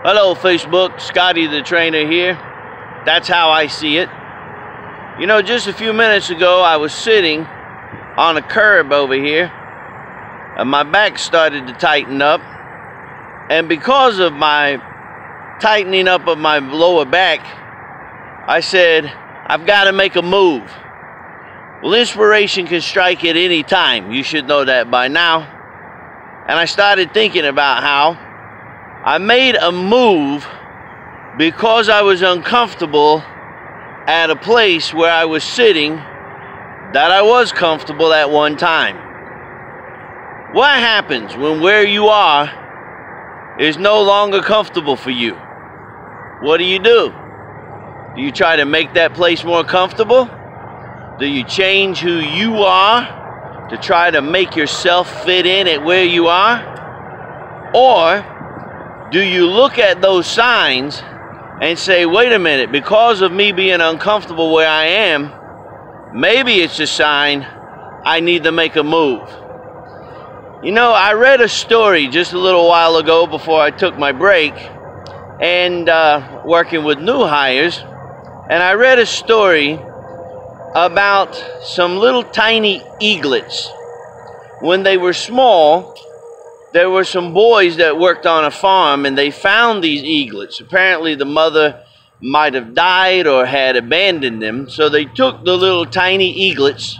Hello Facebook, Scottie the trainer here. That's how I see it. You know, just a few minutes ago I was sitting on a curb over here and my back started to tighten up, and because of my tightening up of my lower back, I said, I've got to make a move. Well, inspiration can strike at any time. You should know that by now. And I started thinking about how I made a move because I was uncomfortable at a place where I was sitting that I was comfortable at one time. What happens when where you are is no longer comfortable for you? What do? Do you try to make that place more comfortable? Do you change who you are to try to make yourself fit in at where you are? Or do you look at those signs and say, wait a minute, because of me being uncomfortable where I am, maybe it's a sign I need to make a move? You know, I read a story just a little while ago before I took my break and working with new hires, and I read a story about some little tiny eaglets. When they were small, there were some boys that worked on a farm and they found these eaglets. Apparently the mother might have died or had abandoned them, so they took the little tiny eaglets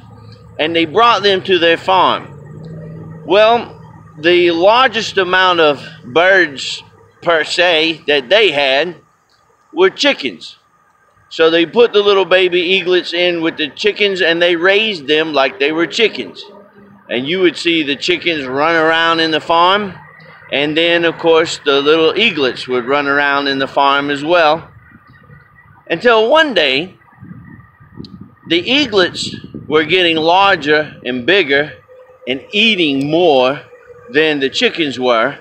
and they brought them to their farm. Well, the largest amount of birds per se that they had were chickens. So they put the little baby eaglets in with the chickens and they raised them like they were chickens. And you would see the chickens run around in the farm, and then of course the little eaglets would run around in the farm as well. Until one day, the eaglets were getting larger and bigger and eating more than the chickens were,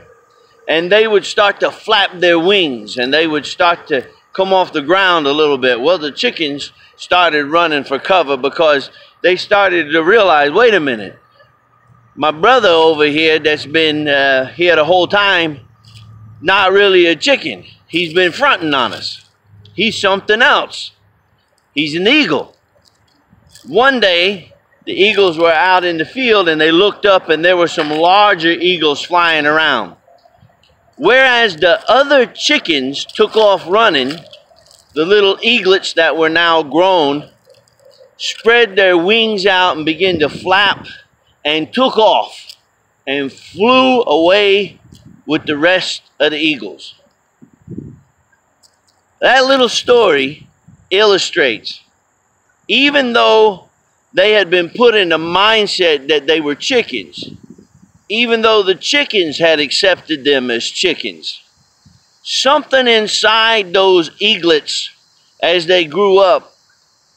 and they would start to flap their wings and they would start to come off the ground a little bit. Well, the chickens started running for cover because they started to realize, wait a minute, my brother over here that's been here the whole time, not really a chicken. He's been fronting on us. He's something else. He's an eagle. One day, the eagles were out in the field and they looked up and there were some larger eagles flying around. Whereas the other chickens took off running, the little eaglets that were now grown spread their wings out and began to flap and took off and flew away with the rest of the eagles. That little story illustrates, even though they had been put in the mindset that they were chickens, even though the chickens had accepted them as chickens, something inside those eaglets as they grew up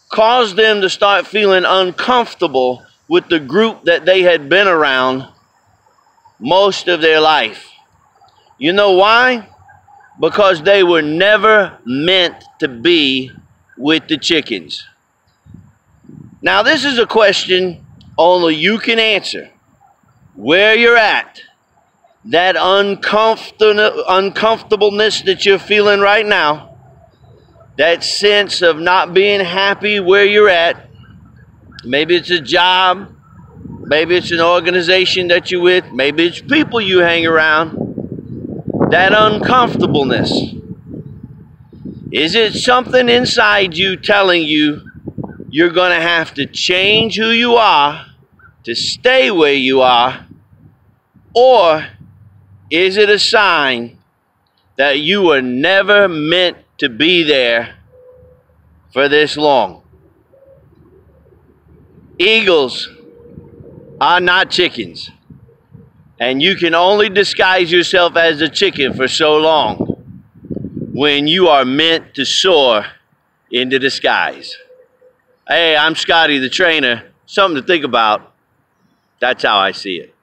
caused them to start feeling uncomfortable with the group that they had been around most of their life. You know why? Because they were never meant to be with the chickens. Now, this is a question only you can answer. Where you're at, that uncomfortableness that you're feeling right now, that sense of not being happy where you're at, maybe it's a job, maybe it's an organization that you're with, maybe it's people you hang around, that uncomfortableness. Is it something inside you telling you you're going to have to change who you are to stay where you are? Or is it a sign that you were never meant to be there for this long? Eagles are not chickens, and you can only disguise yourself as a chicken for so long when you are meant to soar into the skies. Hey, I'm Scottie the trainer. Something to think about. That's how I see it.